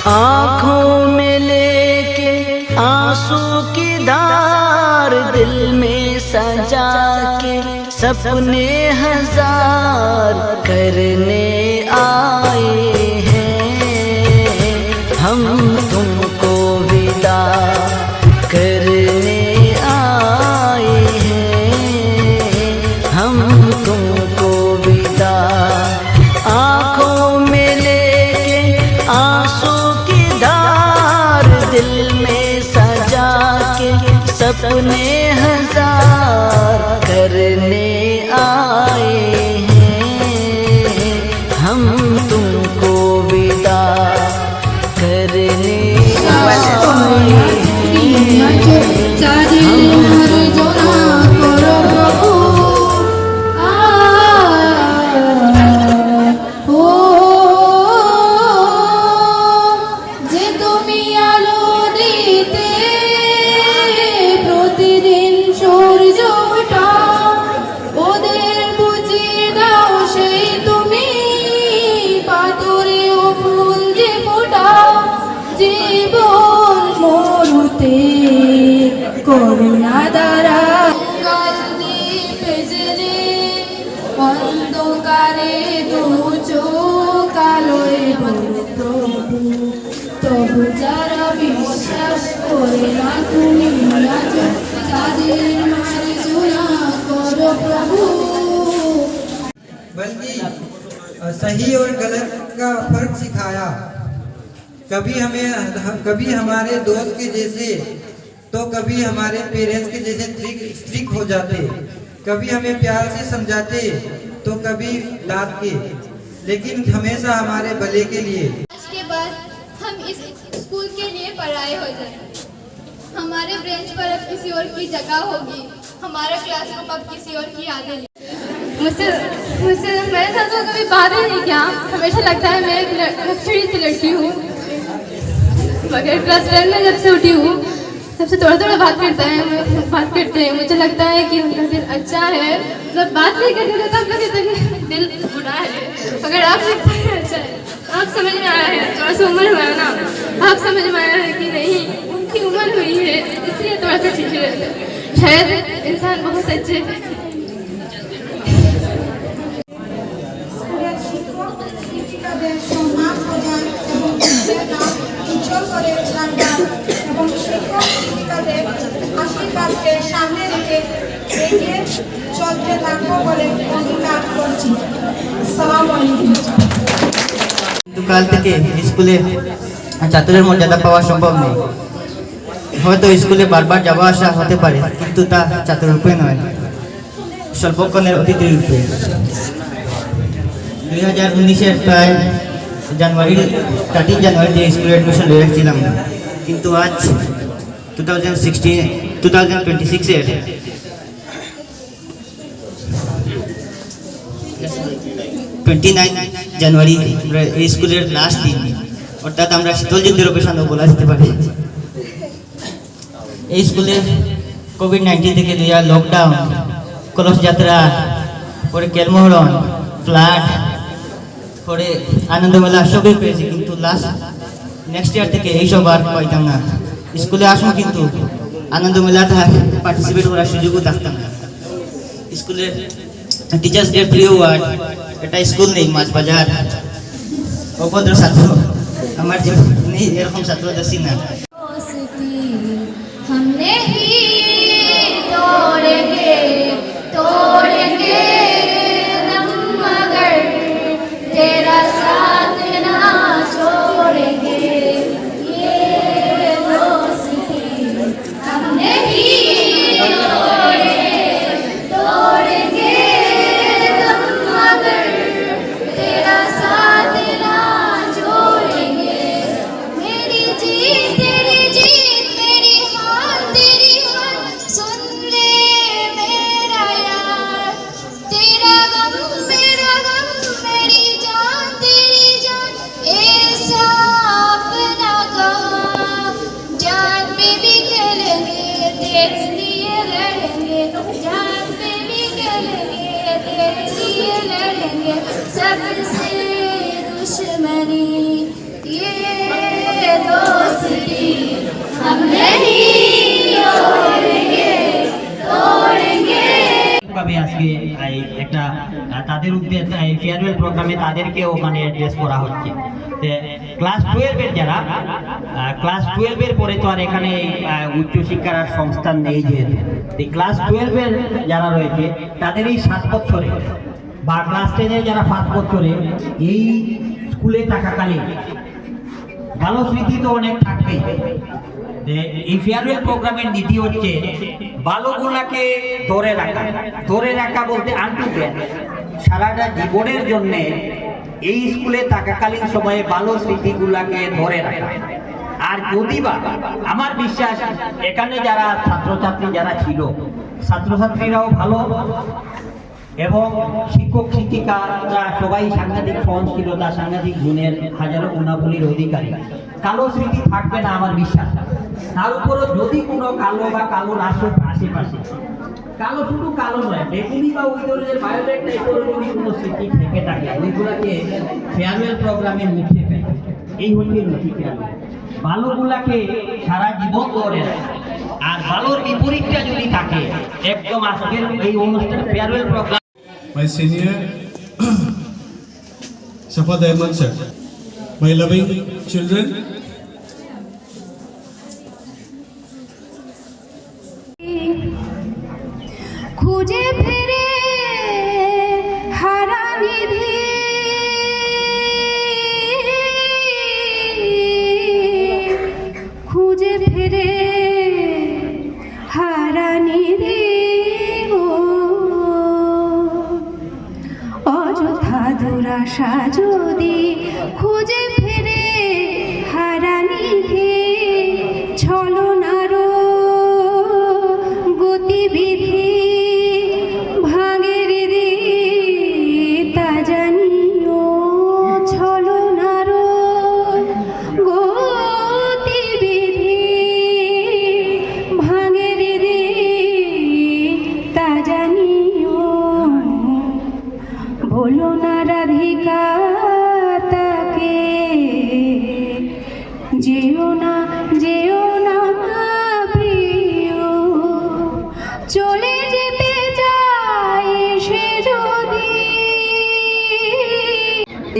आँखों में लेके आंसू की धार, दिल में सजा के सपने हजार करने आए हैं। हम तुमको विदा करने आए हैं। हम तुमको विदा, आँखों में लेके आंसू की धार, दिल में सजा के सपने हजार करने आए हैं। हम तुमको विदा करने आए हैं। করুণা দ্বারা কাল দীপ জ্বলে অন্ধকারে দু চোখ আলোয় প্রভু, তবু যারা বিশ্বাস করে না তুমি আছো, তাদের মার্জনা করো প্রভু। बल्कि सही और गलत का फर्क सिखाया। कभी हमारे दोस्त के जैसे तो कभी हमारे पेरेंट्स के जैसे स्ट्रिक्ट हो जाते, कभी हमें प्यार से समझाते तो कभी डांट के, लेकिन हमेशा हमारे भले के लिए। आज के बाद हम इस स्कूल के लिए पढ़ाई हो जाए, हमारे ब्रेंच पर अब किसी और की जगह होगी, हमारा क्लासरूम अब किसी और की यादें। मुझसे मेरे साथ तो कभी बात ही नहीं किया। हमेशा लगता है मैं एक लक्ष्मी सी लड़की हूँ, मगर क्लास 10 में जब से उठी हूँ सबसे थोड़ा बात करते हैं। मुझे लगता है कि उनका दिल अच्छा है, मतलब बात नहीं करते थे तब लगता है दिल बुरा है। अगर आप लगता है अच्छा है, आप समझ में आया है, थोड़ा सा उम्र हुआ है ना, आप समझ में आया है कि नहीं उनकी उम्र हुई है, इसलिए थोड़ा सा ठीक है। शायद इंसान बहुत अच्छे हैं। সামনে রেখে এগিয়ে চলতে থাকবো বলে অঙ্গীকার করছি। আসসালামু আলাইকুম। কাল থেকে স্কুলে ছাত্রদের মর্যাদা পাওয়া সম্ভব নেই। হয়তো স্কুলে বারবার যাওয়া আসা হতে পারে, কিন্তু তা ছাত্ররূপে নয়, স্বল্পক্ষণের অতিথি রূপে। 2019-এর প্রায় জানুয়ারি স্কুলে অ্যাডমিশন নিয়ে রেখেছিলাম, কিন্তু আজ 2026-এর 29 জানুয়ারি এই স্কুলের লাস্ট দিন, অর্থাৎ আমরা শীতল যুদ্ধের অবসানও বলা যেতে পারে। এই স্কুলে কোভিড-19 থেকে লকডাউন, কলস যাত্রা, পরে কেলমোহরণ, ফ্লাড, পরে আনন্দমেলা সবই পেয়েছি, কিন্তু নেক্সট ইয়ার থেকে এইসব আর পাইতাম না। স্কুলে আসুন কিন্তু আনন্দমেলাতে পার্টিসিপেট করার সুযোগও থাকতাম না। স্কুলের টিচার্স ডে প্রিয় ওয়ার্ড, এটা স্কুল নেই, মাছ বাজার। অভদ্র ছাত্র আমার জীবন নেই, এরকম ছাত্র দেখছি না। हमने ही तोड़ेंगे दम, मगर तेरा साथ ना छोड़ेंगे। ये दोस्ती हमने ही तोड़ेंगे दम, मगर तेरा साथ ना छोड़ेंगे। मेरी जीत तेरी जीत, मेरी हार तेरी हार, सुन ले मेरा यार। तेरा गम मेरा गम, मेरी जान तेरी जान, ऐसा अपना कहा। जान पे भी खेलेंगे, तेरे लिए लड़ेंगे, जान पे भी खेलेंगे, तेरे लिए लड़ेंगे। सबसे दुश्मनी ये दोस्ती हम नहीं तोड़ेंगे। ভাবে আজকে একটা তাদের উদ্দেশ্যে ফেয়ারওয়েল প্রোগ্রামে তাদেরকেও ওখানে অ্যাড্রেস করা হচ্ছে। ক্লাস 12-এর যারা ক্লাস 12-এর পরে তো আর এখানে উচ্চশিক্ষার আর সংস্থান নেই, যেহেতু এই ক্লাস 12-এর যারা রয়েছে তাদের এই 7 বছরে বা ক্লাস 10-এর যারা 5 বছরে এই স্কুলে থাকাকালীন ভালো স্মৃতি তো অনেক থাকবেই। এই ফেয়ারওয়েল প্রোগ্রামের নীতি হচ্ছে ভালোগুলাকে ধরে রাখা বলতে আনটুকেন সারাটা জীবনের জন্য এই স্কুলে থাকাকালীন সময়ে ভালো স্মৃতিগুলাকে ধরে রাখা। আর যদি বা আমার বিশ্বাস এখানে যারা ছাত্রছাত্রী যারা ছিল, ছাত্রছাত্রীরাও ভালো এবং শিক্ষক শিক্ষিকারা সবাই সাংঘাতিক সহনশীলতা, সাংঘাতিক গুণের হাজারো গুণাবলীর অধিকারী। কালো স্মৃতি থাকবে না আমার বিশ্বাস। তার উপরও যদি কোনো কালো বা কালো রাষ্ট্র আশেপাশে, কালো শুধু কালো নয়, বেগুনি বা ওই ধরনের বায়োলেট টাইপের যদি কোনো স্মৃতি থেকে থাকে ওইগুলাকে ফেয়ারওয়েল প্রোগ্রামে মুছে ফেলে। এই হচ্ছে নথি ফেয়ারওয়েল। ভালোগুলাকে সারা জীবন ধরে রাখে, আর ভালোর বিপরীতটা যদি থাকে একদম আজকের এই অনুষ্ঠান farewell program. My senior Shafat Ahmed sir, my loving children, খুঁজে ফিরে হারা নিধি খুঁজে ফিরে হারা নিধি অযথা দুরাশা যদি খুঁজে ফিরে হারা নিধি ছলনারো গতিবিধি ভাঙের দি তা জানিও ছলনারো গতিবিধি ভাঙের দি তা জানিও বলো না রাধিকা তাকে যেও না প্রিয় চলে যেতে চাই সে যদি।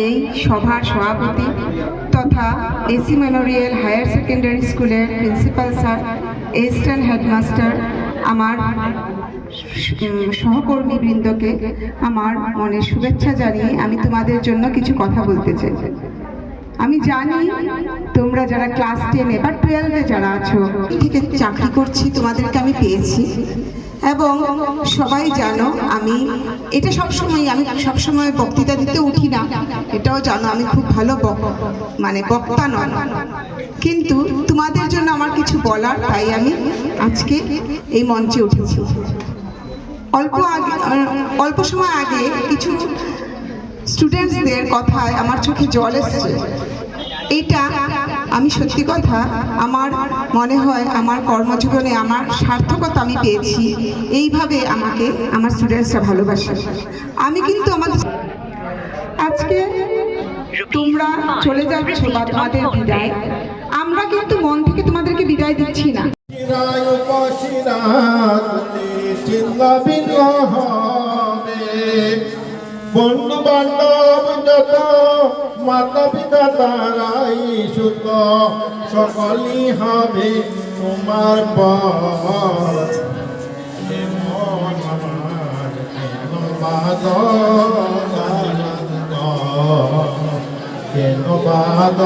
এই সভার সভাপতি তথা এসি মেমোরিয়াল হায়ার সেকেন্ডারি স্কুলের প্রিন্সিপাল স্যার, এসিস্ট্যান্ট হেডমাস্টার, আমার সহকর্মীবৃন্দকে আমার মনের শুভেচ্ছা জানিয়ে আমি তোমাদের জন্য কিছু কথা বলতে চাই। আমি জানি তোমরা যারা ক্লাস 10-এ বা 12-এ যারা আছো থেকে চাকরি করছি, তোমাদেরকে আমি পেয়েছি এবং সবাই জানো আমি সবসময় বক্তৃতা দিতে উঠি না, এটাও জানো আমি খুব ভালো বক্তা নয়, কিন্তু তোমাদের জন্য আমার কিছু বলার, তাই আমি আজকে এই মঞ্চে উঠেছি। অল্প সময় আগে কিছু স্টুডেন্টসদের কথায় আমার চোখে জল এসছে। এইটা আমি সত্যি কথা, আমার মনে হয় আমার কর্মজীবনে আমার সার্থকতা আমি পেয়েছি। এইভাবে আমাকে আমার স্টুডেন্টসরা ভালোবাসে। আমি কিন্তু আজকে তোমরা চলে যাচ্ছ বা তোমাদের বিদায়, আমরা কিন্তু মন থেকে তোমাদেরকে বিদায় দিচ্ছি না। বন্ধু বান্ধব যত মাতা পিতা তারাই সুত সকলই হবে তোমার পর। কেন বাদ